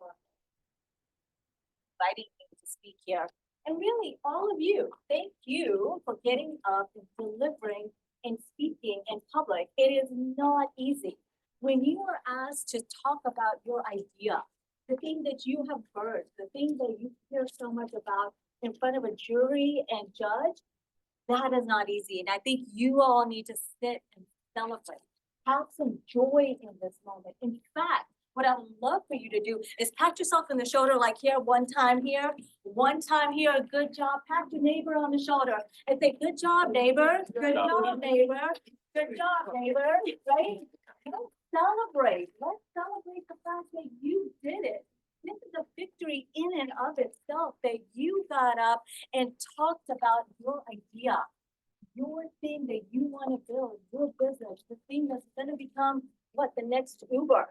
for inviting me to speak here. And really, all of you, thank you for getting up and delivering and speaking in public. It is not easy. When you are asked to talk about your idea, the thing that you have heard, the thing that you hear so much about in front of a jury and judge, that is not easy. And I think you all need to sit and celebrate. Have some joy in this moment. In fact, what I would love for you to do is pat yourself on the shoulder, like here, one time here, good job. Pat your neighbor on the shoulder and say, good job, neighbor, good job, neighbor, good job, neighbor, right? Let's celebrate. Let's celebrate the fact that you did it. This is a victory in and of itself that you got up and talked about your idea, your thing that you want to build, your business, the thing that's going to become what, the next Uber,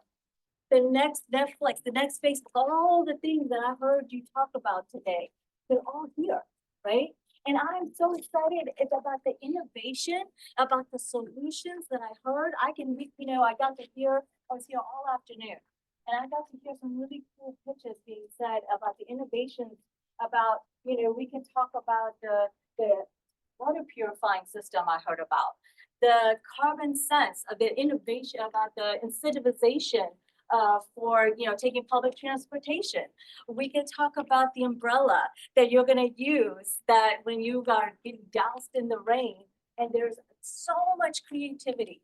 the next Netflix, the next Facebook, all the things that I heard you talk about today, they're all here, right? And I'm so excited. It's about the innovation, about the solutions that I heard. I got to hear, I was here all afternoon. And I got to hear some really cool pitches being said about the innovations, about, we can talk about the water purifying system I heard about, the carbon sense of the innovation, about the incentivization for, taking public transportation. We can talk about the umbrella that you're gonna use that when you are getting doused in the rain, and there's so much creativity,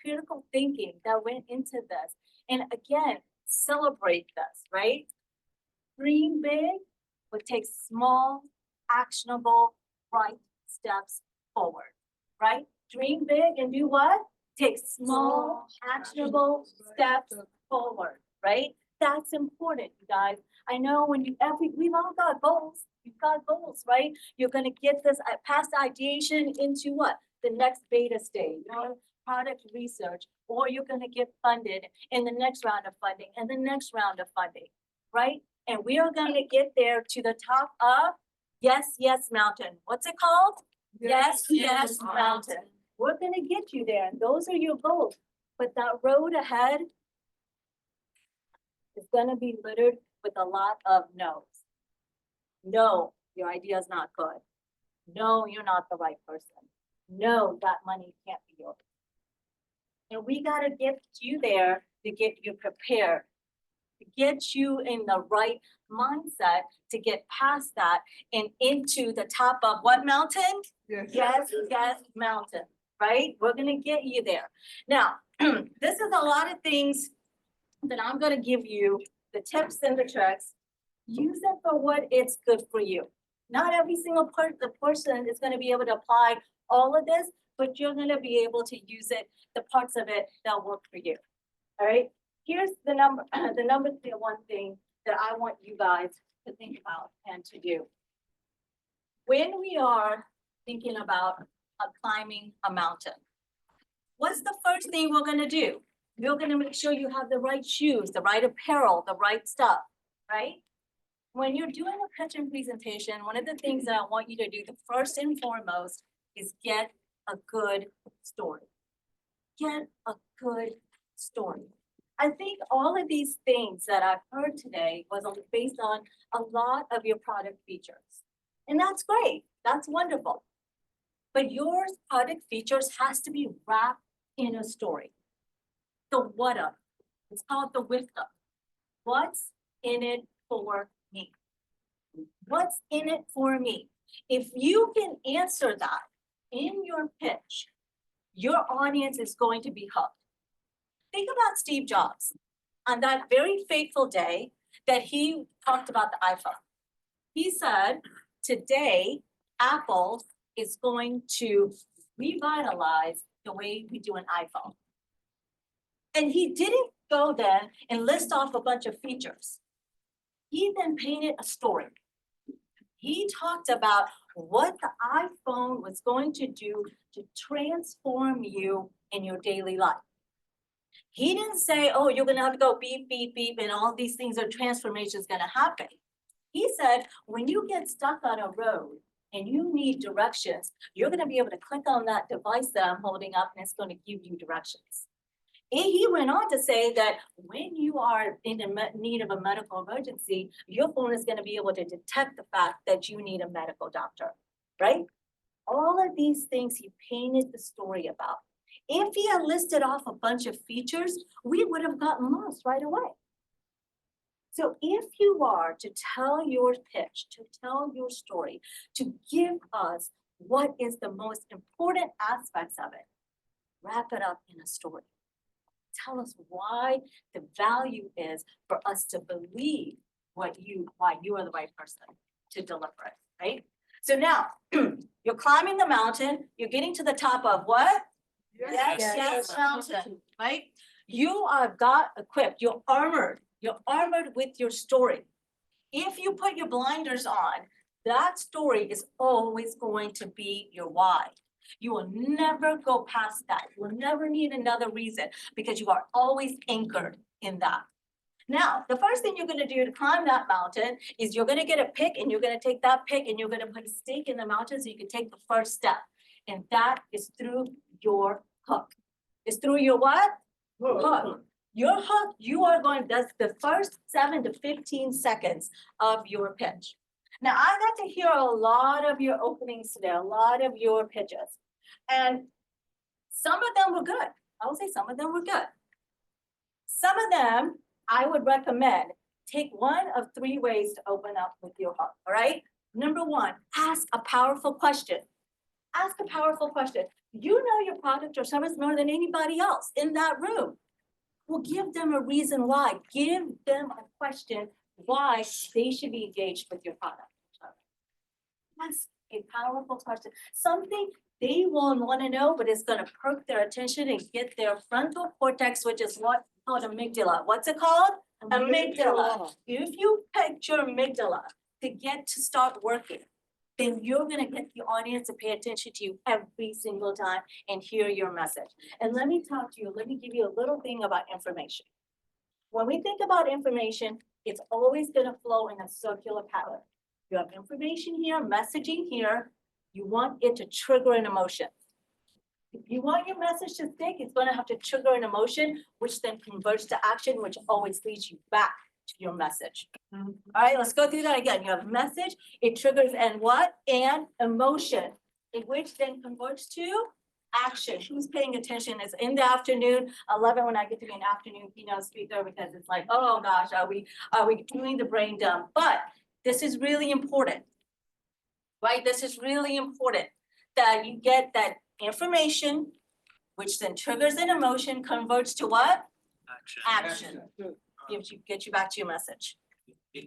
critical thinking that went into this. And again, celebrate this, right? Dream big, but take small, actionable, right steps forward, right? Dream big and do what? Take small, actionable steps forward, right? That's important, you guys. I know we've all got goals. You've got goals, right? You're gonna get this past ideation into what? The next beta stage, product research, or you're gonna get funded in the next round of funding and the next round of funding, right? And we are gonna get there to the top of Yes, Yes Mountain. What's it called? Yes, Yes Mountain. We're gonna get you there, and those are your goals. But that road ahead is gonna be littered with a lot of no's. No, your idea is not good. No, you're not the right person. No, that money can't be yours. And we gotta get you there to get you prepared, to get you in the right mindset, to get past that and into the top of what mountain? Yes, Yes Mountain, right? We're gonna get you there. Now, this is a lot of things that I'm gonna give you, the tips and the tricks. Use it for what it's good for you. Not every single person is gonna be able to apply all of this, but you're gonna be able to use it, the parts of it that work for you. All right, here's the number one thing that I want you guys to think about and to do. When we are thinking about climbing a mountain, what's the first thing we're gonna do? You're gonna make sure you have the right shoes, the right apparel, the right stuff, right? When you're doing a pitch and presentation, one of the things that I want you to do, the first and foremost, is get a good story. Get a good story. I think all of these things that I've heard today was based on a lot of your product features. And that's great, that's wonderful. But your product features has to be wrapped in a story. The what of, it's called the with of. What's in it for me? What's in it for me? If you can answer that in your pitch, your audience is going to be hooked. Think about Steve Jobs on that very fateful day that he talked about the iPhone. He said, today, Apple is going to revitalize the way we do an iPhone. And he didn't go then and list off a bunch of features. He then painted a story. He talked about what the iPhone was going to do to transform you in your daily life. He didn't say, oh, you're gonna have to go beep, beep, beep, and all these things are transformations gonna happen. He said, when you get stuck on a road and you need directions, you're gonna be able to click on that device that I'm holding up and it's gonna give you directions. He went on to say that when you are in need of a medical emergency, your phone is gonna be able to detect the fact that you need a medical doctor, right? All of these things he painted the story about. If he had listed off a bunch of features, we would have gotten lost right away. So if you are to tell your pitch, to tell your story, to give us what is the most important aspects of it, wrap it up in a story. Tell us why the value is for us to believe why you are the right person to deliver it, right? So now, you're climbing the mountain, you're getting to the top of what? Yes, mountain, right? You are got equipped, you're armored with your story. If you put your blinders on, that story is always going to be your why. You will never go past that. You will never need another reason because you are always anchored in that. Now, the first thing you're gonna do to climb that mountain is you're gonna get a pick and you're gonna take that pick and you're gonna put a stake in the mountain so you can take the first step. And that is through your hook. It's through your what? Hook. Your hook, you are going, that's the first 7 to 15 seconds of your pitch. Now, I got to hear a lot of your openings today, a lot of your pitches. And some of them were good. I will say some of them were good. Some of them, I would recommend, take one of 3 ways to open up with your hook, all right? Number 1, ask a powerful question. Ask a powerful question. You know your product or service more than anybody else in that room. Well, give them a reason why. Give them a question why they should be engaged with your product. That's a powerful question. Something they will want to know, but it's going to perk their attention and get their frontal cortex, which is what called amygdala. What's it called? Amygdala. If you pick your amygdala to get to start working, then you're gonna get the audience to pay attention to you every single time and hear your message. And let me talk to you, let me give you a little thing about information. When we think about information, it's always gonna flow in a circular pattern. You have information here, messaging here, you want it to trigger an emotion. If you want your message to stick, it's gonna have to trigger an emotion, which then converts to action, which always leads you back to your message. All right, let's go through that again. You have a message, it triggers and what? And emotion, in which then converts to action. Who's paying attention? It's in the afternoon. I love it when I get to be an afternoon keynote speaker because it's like, oh gosh, are we doing the brain dump? But this is really important, right? This is really important that you get that information, which then triggers an emotion, converts to what? Action. Get you back to your message.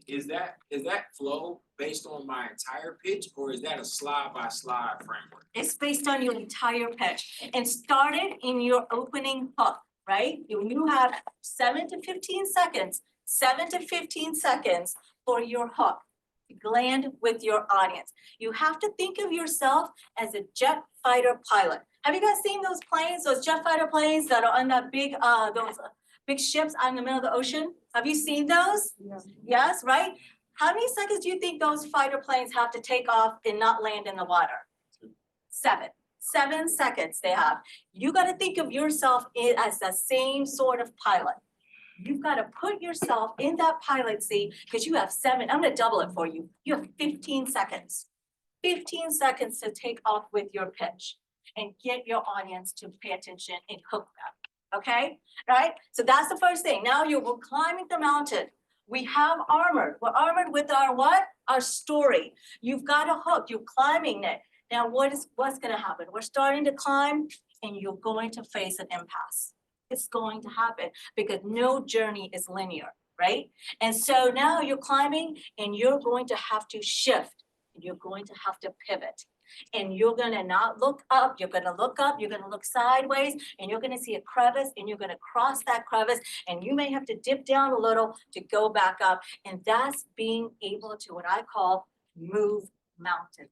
Is that flow based on my entire pitch, or is that a slide by slide framework? It's based on your entire pitch and started in your opening hook, right? You have 7 to 15 seconds, 7 to 15 seconds for your hook to land with your audience. You have to think of yourself as a jet fighter pilot. Have you guys seen those planes, those jet fighter planes that are on that big, those big ships out in the middle of the ocean? Have you seen those? Yes. Yes, right? How many seconds do you think those fighter planes have to take off and not land in the water? 7. 7 seconds they have. You got to think of yourself as the same sort of pilot. You've got to put yourself in that pilot seat because you have 7. I'm going to double it for you. You have 15 seconds. 15 seconds to take off with your pitch and get your audience to pay attention and hook them. Okay, right? So that's the first thing. Now we're climbing the mountain. We have armored. We're armored with our what? Our story. You've got a hook. You're climbing it. Now what's going to happen? We're starting to climb and you're going to face an impasse. It's going to happen because no journey is linear, right? And so now you're climbing and you're going to have to shift. You're going to have to pivot. And you're gonna not look up, you're gonna look up, you're gonna look sideways, and you're gonna see a crevice, and you're gonna cross that crevice, and you may have to dip down a little to go back up. And that's being able to, what I call, move mountains.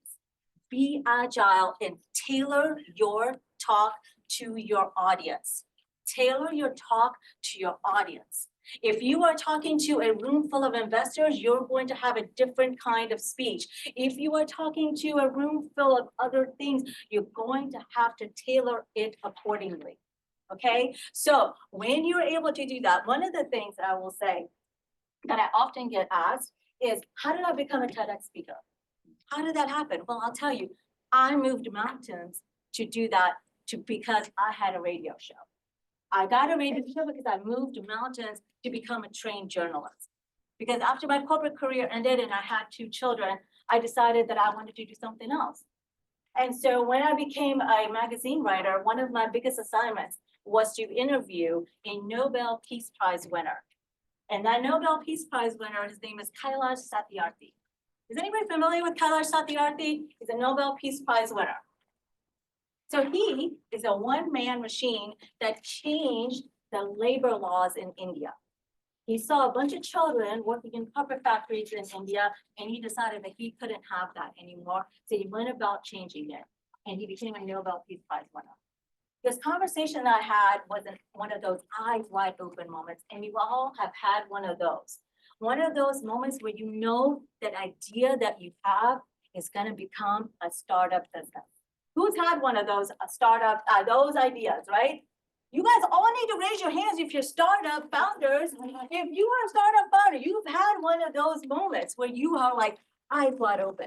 Be agile and tailor your talk to your audience. Tailor your talk to your audience. If you are talking to a room full of investors, you're going to have a different kind of speech. If you are talking to a room full of other things, you're going to have to tailor it accordingly. Okay, so when you're able to do that, one of the things I will say that I often get asked is, how did I become a TEDx speaker? How did that happen? Well, I'll tell you, I moved mountains to do that because I had a radio show. I got a radio show because I moved mountains to become a trained journalist. Because after my corporate career ended and I had 2 children, I decided that I wanted to do something else. And so when I became a magazine writer, one of my biggest assignments was to interview a Nobel Peace Prize winner. And that Nobel Peace Prize winner, his name is Kailash Satyarthi. Is anybody familiar with Kailash Satyarthi? He's a Nobel Peace Prize winner. So he is a one-man machine that changed the labor laws in India. He saw a bunch of children working in carpet factories in India, and he decided that he couldn't have that anymore. So he went about changing it, and he became a Nobel Peace Prize winner. This conversation I had wasn't one of those eyes wide open moments, and you all have had one of those. One of those moments where you know that idea that you have is going to become a startup business. Who's had one of those those ideas, right? You guys all need to raise your hands if you're startup founders. If you are a startup founder, you've had one of those moments where you are like eyes wide open.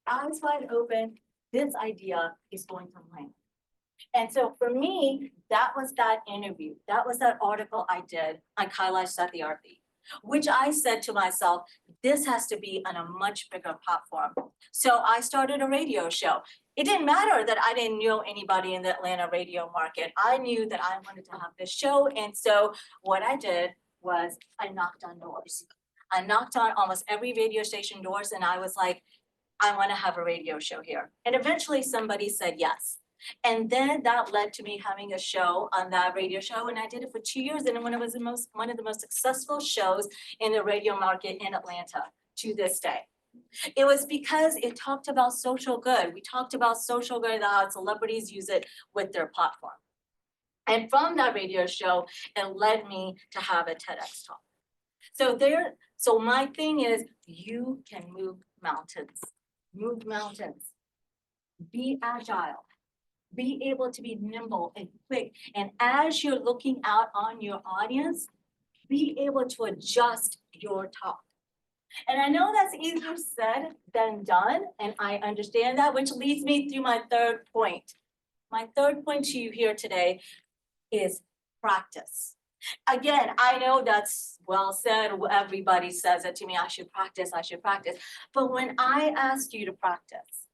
Eyes wide open, this idea is going to land. And so for me, that was that interview. That was that article I did on Kailash Satyarthi, which I said to myself, this has to be on a much bigger platform. So I started a radio show. It didn't matter that I didn't know anybody in the Atlanta radio market. I knew that I wanted to have this show. And so what I did was I knocked on doors. I knocked on almost every radio station doors, and I was like, I want to have a radio show here. And eventually somebody said yes. And then that led to me having a show on that radio show, and I did it for 2 years, and it was one of the most successful shows in the radio market in Atlanta to this day. It was because it talked about social good. We talked about social good, how celebrities use it with their platform. And from that radio show, it led me to have a TEDx talk. So my thing is, you can move mountains. Move mountains. Be agile. Be able to be nimble and quick. And as you're looking out on your audience, be able to adjust your talk. And I know that's easier said than done, and I understand that, which leads me through my third point. My third point to you here today is practice. Again, I know that's well said. Everybody says it to me, I should practice. But when I ask you to practice,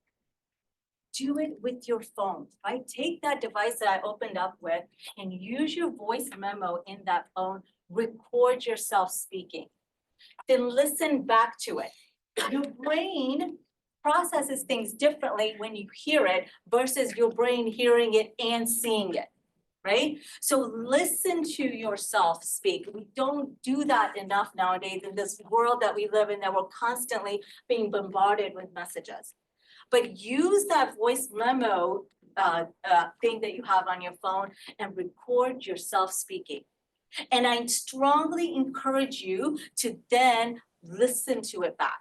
do it with your phone, right? Take that device that I opened up with and use your voice memo in that phone, record yourself speaking. Then listen back to it. Your brain processes things differently when you hear it versus your brain hearing it and seeing it, right? So listen to yourself speak. We don't do that enough nowadays in this world that we live in, that we're constantly being bombarded with messages. But use that voice memo thing that you have on your phone and record yourself speaking. And I strongly encourage you to then listen to it back,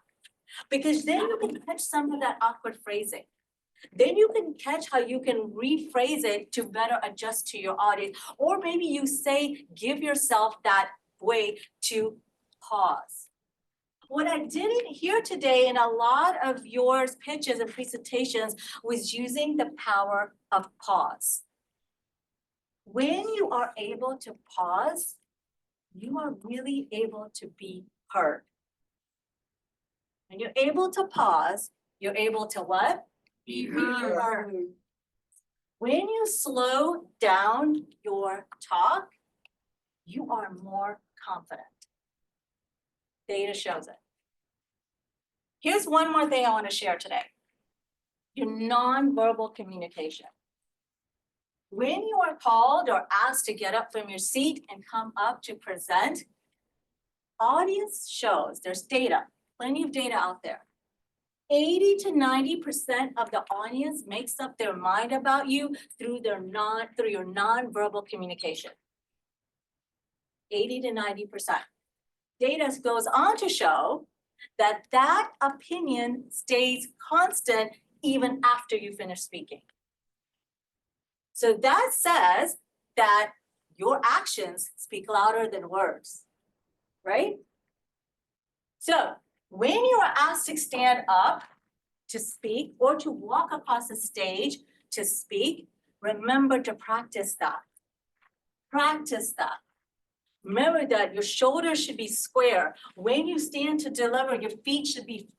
because then you can catch some of that awkward phrasing. Then you can catch how you can rephrase it to better adjust to your audience. Or maybe you say, give yourself that way to pause. What I didn't hear today in a lot of your pitches and presentations was using the power of pause. When you are able to pause, you are really able to be heard. When you're able to pause, you're able to what? Be heard. When you slow down your talk, you are more confident. Data shows it. Here's one more thing I want to share today. Your nonverbal communication. When you are called or asked to get up from your seat and come up to present, audience shows, there's data, plenty of data out there. 80 to 90% of the audience makes up their mind about you through your nonverbal communication. 80 to 90%. Data goes on to show that that opinion stays constant even after you finish speaking. So that says that your actions speak louder than words, right? So when you are asked to stand up to speak or to walk across the stage to speak, remember to practice that. Practice that. Remember that your shoulders should be square. When you stand to deliver, your feet should be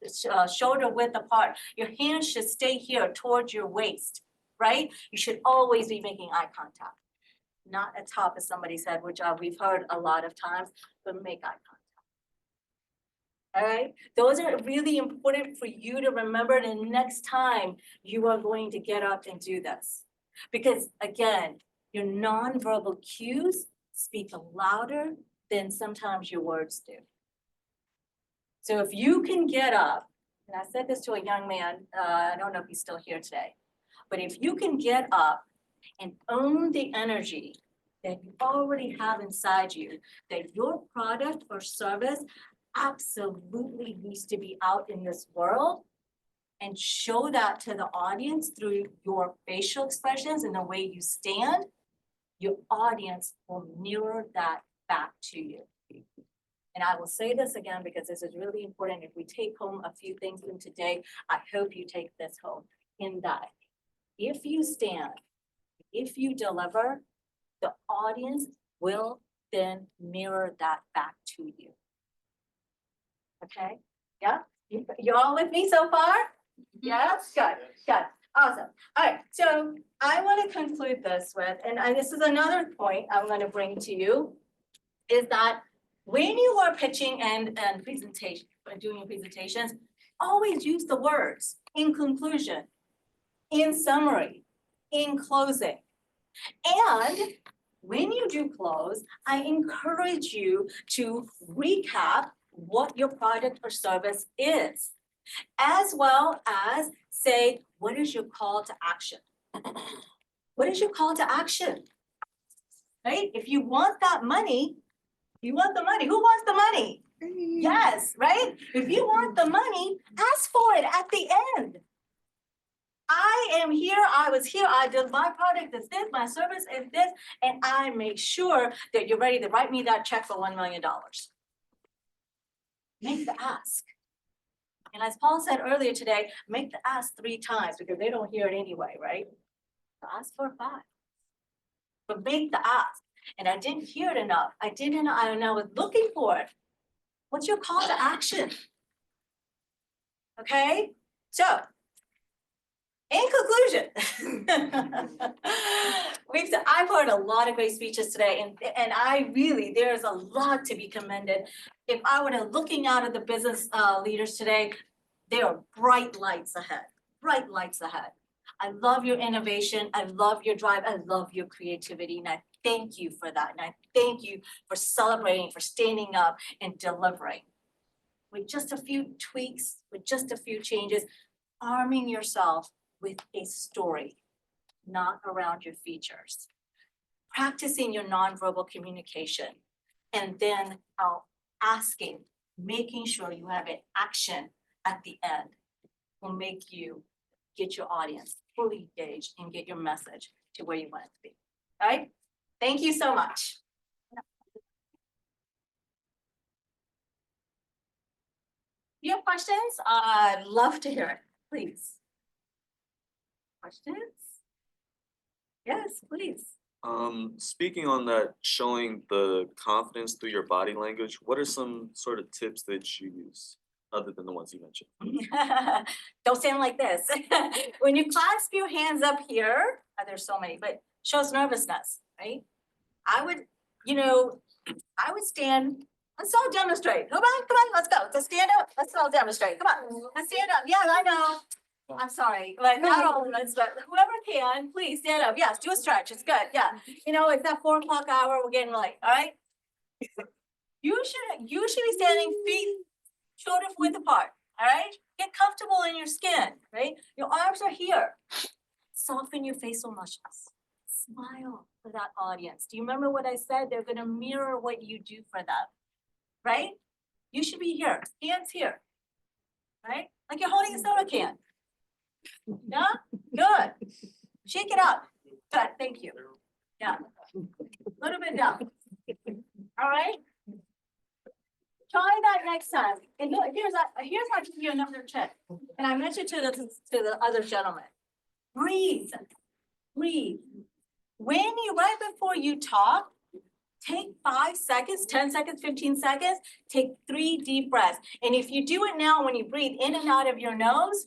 shoulder width apart. Your hands should stay here towards your waist, right? You should always be making eye contact. Not atop of somebody's head, which we've heard a lot of times, but make eye contact. All right, those are really important for you to remember the next time you are going to get up and do this. Because again, your nonverbal cues speak louder than sometimes your words do. So if you can get up, and I said this to a young man, I don't know if he's still here today, but if you can get up and own the energy that you already have inside you, that your product or service absolutely needs to be out in this world, and show that to the audience through your facial expressions and the way you stand, your audience will mirror that back to you. And I will say this again because this is really important. If we take home a few things from today, I hope you take this home in that if you stand, if you deliver, the audience will then mirror that back to you. Okay, yeah, you all with me so far? Yes, good, good, awesome. All right, so I want to conclude this with, and this is another point I'm going to bring to you, is that when you are pitching and presentation, doing your presentations, always use the words in conclusion, in summary, in closing. And when you do close, I encourage you to recap what your product or service is, as well as say, what is your call to action? What is your call to action? Right? If you want that money, you want the money. Who wants the money? Yes, right? If you want the money, ask for it at the end. I am here, I was here, I did my product is this, my service is this, and I make sure that you're ready to write me that check for $1 million. Make the ask. And as Paul said earlier today, make the ask 3 times because they don't hear it anyway, right? So ask for 5. But make the ask. And I didn't hear it enough. I was looking for it. What's your call to action? Okay, so in conclusion, I've heard a lot of great speeches today, and I really, there's a lot to be commended. If I were to looking out at the business leaders today, there are bright lights ahead, bright lights ahead. I love your innovation, I love your drive, I love your creativity, and I thank you for that. And I thank you for celebrating, for standing up and delivering. With just a few tweaks, with just a few changes, arming yourself with a story, not around your features. Practicing your nonverbal communication, and then asking, making sure you have an action at the end will make you get your audience fully engaged and get your message to where you want it to be. All right, thank you so much. If you have questions, I'd love to hear it, please. Questions? Yes, please. Speaking on that, showing the confidence through your body language, what are some sort of tips that you use other than the ones you mentioned? Don't stand like this. When you clasp your hands up here, there's so many, but shows nervousness, right? I would stand. Let's all demonstrate. Come on, let's go. Let's stand up. Let's all demonstrate. Come on, let's stand up. Yeah, I know. I'm sorry, but not all of us, but whoever can, please stand up. Yes, do a stretch. It's good. Yeah. You know, it's that 4 o'clock hour. We're getting late. All right. You should be standing feet shoulder width apart. All right. Get comfortable in your skin. Right. Your arms are here. Soften your facial muscles. Smile for that audience. Do you remember what I said? They're going to mirror what you do for them. Right. You should be here. Hands here. Right. Like you're holding a soda can. Yeah, good. Shake it up. Good, thank you. Yeah. Little bit down. All right? Try that next time. And look, here's how to give you another tip. And I mentioned to the other gentleman. Breathe. Breathe. Right before you talk, take 5 seconds, 10 seconds, 15 seconds, take 3 deep breaths. And if you do it now, when you breathe in and out of your nose,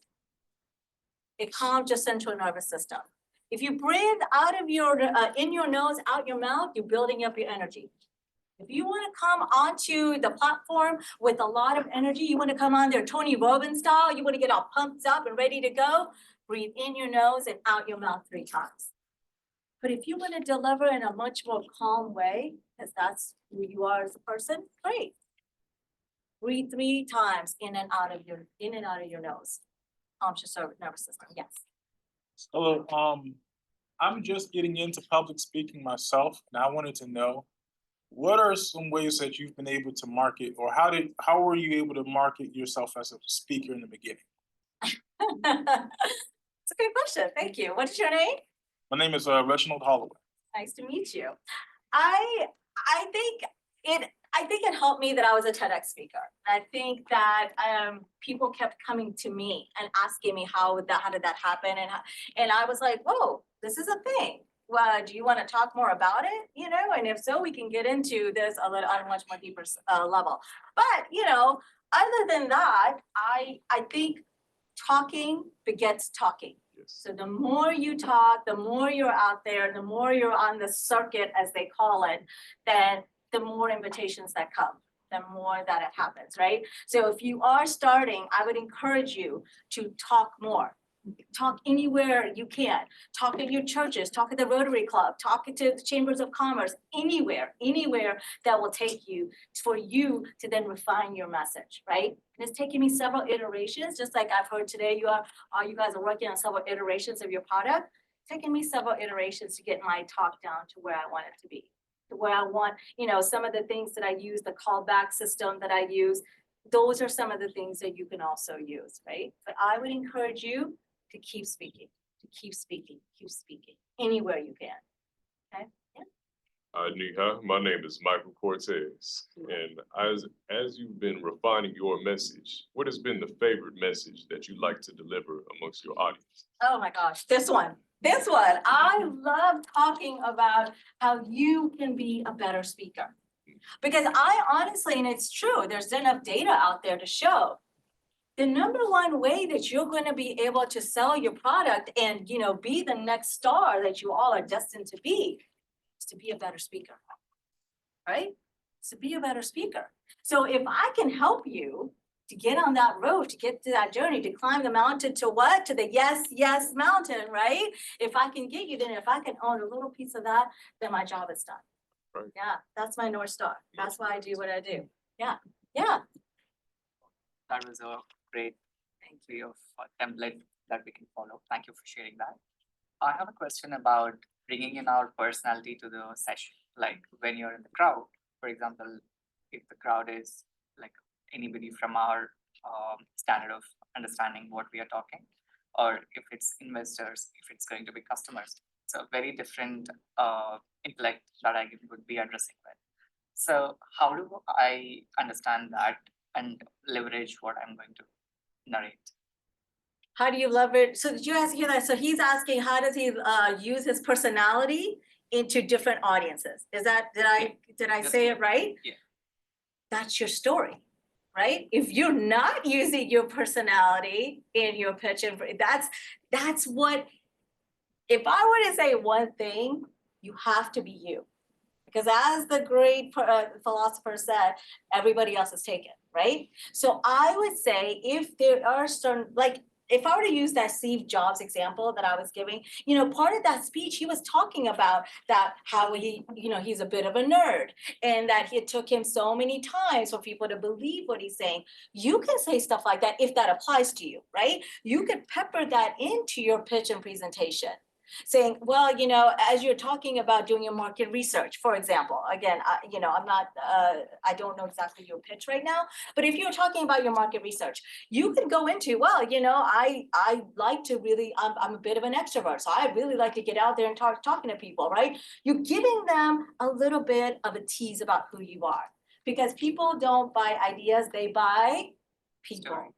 it calms your central nervous system. If you breathe out of your, in your nose, out your mouth, you're building up your energy. If you want to come onto the platform with a lot of energy, you want to come on there Tony Robbins style, you want to get all pumped up and ready to go, breathe in your nose and out your mouth 3 times. But if you want to deliver in a much more calm way, because that's who you are as a person, great. Breathe 3 times in and out of your nose. Calms your nervous system, yes. Hello, I'm just getting into public speaking myself, and I wanted to know, what are some ways that you've been able to market, or how were you able to market yourself as a speaker in the beginning? It's a good question, thank you. What is your name? My name is Reginald Holloway. Nice to meet you. I think it helped me that I was a TEDx speaker. I think that people kept coming to me and asking me how did that happen, and I was like, whoa, this is a thing. Well, do you want to talk more about it? You know, and if so, we can get into this a little on a much more deeper level. But you know, other than that, I think talking begets talking. So the more you talk, the more you're out there, the more you're on the circuit, as they call it, then the more invitations that come, the more that it happens, right? So if you are starting, I would encourage you to talk more. Talk anywhere you can. Talk at your churches, talk at the Rotary Club, talk to the Chambers of Commerce, anywhere that will take you for you to then refine your message, right? And it's taken me several iterations, just like I've heard today, you guys are working on several iterations of your product. It's taken me several iterations to get my talk down to where I want it to be. To where I want, you know, some of the things that I use, the callback system that I use, those are some of the things that you can also use, right? But I would encourage you to keep speaking, anywhere you can. Okay? Yeah. Neha, my name is Michael Cortez, and as you've been refining your message, what has been the favorite message that you like to deliver amongst your audience? Oh my gosh, this one. I love talking about how you can be a better speaker. Because I honestly, and it's true, there's enough data out there to show the number one way that you're going to be able to sell your product and, you know, be the next star that you all are destined to be is to be a better speaker, right? It's to be a better speaker. So if I can help you to get on that road, to get to that journey, to climb the mountain to what? To the yes mountain, right? If I can get you, then if I can own a little piece of that, then my job is done. Right. Yeah, that's my North Star. That's why I do what I do. Yeah. That was a great way of template that we can follow. Thank you for sharing that. I have a question about bringing in our personality to the session. Like when you're in the crowd, for example, if the crowd is like anybody from our standard of understanding what we are talking, or if it's investors, if it's going to be customers. So very different intellect that I would be addressing with. So how do I understand that and leverage what I'm going to narrate? How do you leverage? So did you ask hear that? So he's asking, how does he use his personality into different audiences? Is that, did I say it right? Yeah. That's your story, right? If you're not using your personality in your pitch, and that's what, if I were to say one thing, you have to be you. Because as the great philosopher said, everybody else is taken, right? So I would say if there are certain, like, if I were to use that Steve Jobs example that I was giving, you know, part of that speech, he was talking about that, how he, you know, he's a bit of a nerd and that it took him so many times for people to believe what he's saying. You can say stuff like that if that applies to you, right? You could pepper that into your pitch and presentation. saying, well, as you're talking about doing your market research, for example, again, I'm not, I don't know exactly your pitch right now, but if you're talking about your market research, you can go into, well, I like to really, I'm a bit of an extrovert, so I really like to get out there and talking to people, right? You're giving them a little bit of a tease about who you are, because people don't buy ideas, they buy people, Story.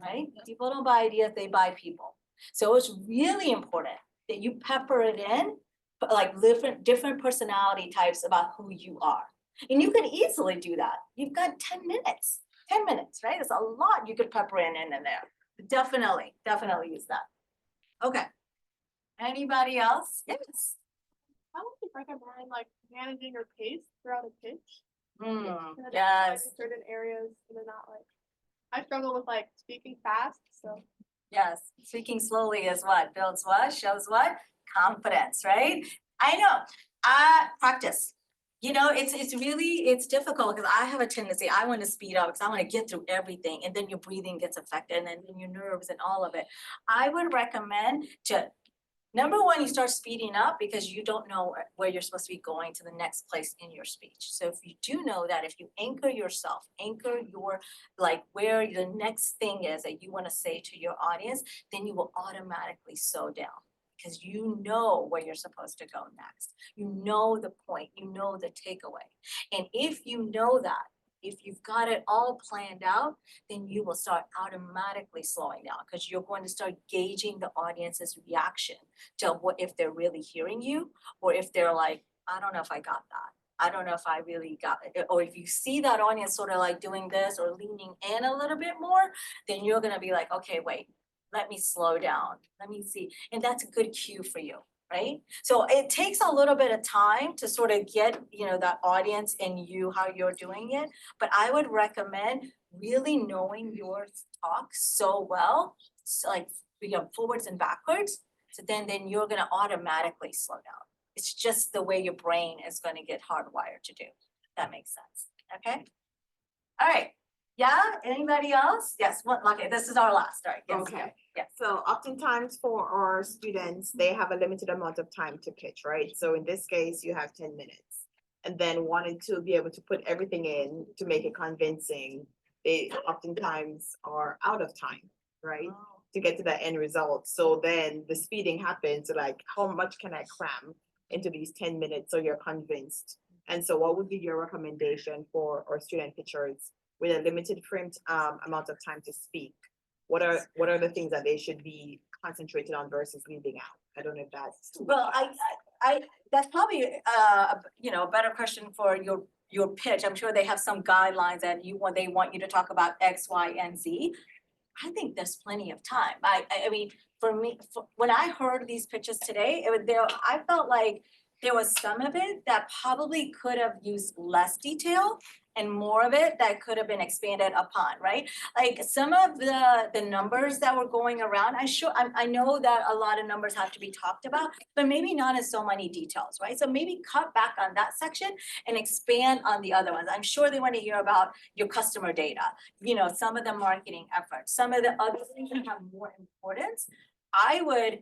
right? People don't buy ideas, they buy people. So it's really important that you pepper it in, but like different personality types about who you are. And you can easily do that. You've got 10 minutes, right? It's a lot you could pepper in and there. Definitely use that. Okay. Anybody else? Yes. How would you recommend like managing your pace throughout a pitch? Hmm, And then yes, in certain areas, and then not like, I struggle with like speaking fast, so. yes. Speaking slowly is what? Builds what? Shows what? Confidence, right? I know. Practice. It's difficult because I have a tendency, I want to speed up because I want to get through everything, and then your breathing gets affected and then your nerves and all of it. I would recommend to, number one, you start speeding up because you don't know where you're supposed to be going to the next place in your speech. So if you do know that, if you anchor yourself, anchor your, like where the next thing is that you want to say to your audience, then you will automatically slow down because you know where you're supposed to go next. You know the point, you know the takeaway. And if you know that, if you've got it all planned out, then you will start automatically slowing down because you're going to start gauging the audience's reaction to what, if they're really hearing you, or if they're like, I don't know if I got that. I don't know if I really got it. Or if you see that audience sort of like doing this or leaning in a little bit more, then you're gonna be like, okay, wait, let me slow down. Let me see. And that's a good cue for you, right? So it takes a little bit of time to sort of get, that audience and you, how you're doing it. But I would recommend really knowing your talk so well, so like forwards and backwards. So then you're gonna automatically slow down. It's just the way your brain is gonna get hardwired to do. That makes sense, okay? All right, yeah, anybody else? Yes, okay, this is our last, all right, yes, Okay. yes. So oftentimes for our students, they have a limited amount of time to pitch, right? So in this case, you have 10 minutes. And then wanting to be able to put everything in to make it convincing, they oftentimes are out of time, right? Oh. To get to that end result. So then the speeding happens, like how much can I cram into these 10 minutes so you're convinced? And so what would be your recommendation for our student pitchers with a limited amount of time to speak? What are the things that they should be concentrated on versus leaving out? I don't know if that's. Well, I that's probably a better question for your pitch. I'm sure they have some guidelines that they want you to talk about X, Y, and Z. I think there's plenty of time. I mean, for me, when I heard these pitches today, I felt like there was some of it that probably could have used less detail and more of it that could have been expanded upon, right? Like some of the numbers that were going around, I know that a lot of numbers have to be talked about, but maybe not in so many details, right? So maybe cut back on that section and expand on the other ones. I'm sure they want to hear about your customer data, some of the marketing efforts, some of the other things that have more importance. I would,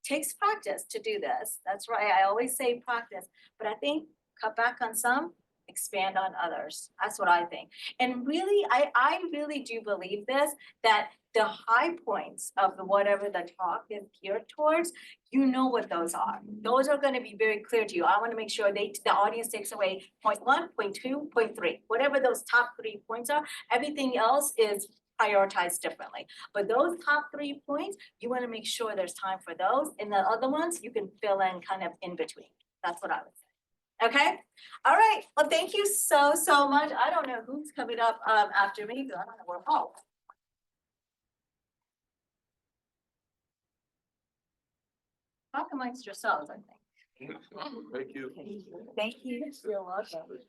takes practice to do this. That's right. I always say practice, but I think cut back on some, expand on others. That's what I think. And really, I really do believe this, that the high points of whatever the talk is geared towards, you know what those are. Those are going to be very clear to you. I want to make sure the audience takes away point 1, point 2, point 3, whatever those top 3 points are. Everything else is prioritized differently. But those top 3 points, you want to make sure there's time for those. And the other ones, you can fill in kind of in between. That's what I would say. Okay. All right. Well, thank you so much. I don't know who's coming up after me. I don't know where Paul. Talk amongst yourselves, I think. Thank you. Thank you. You're welcome.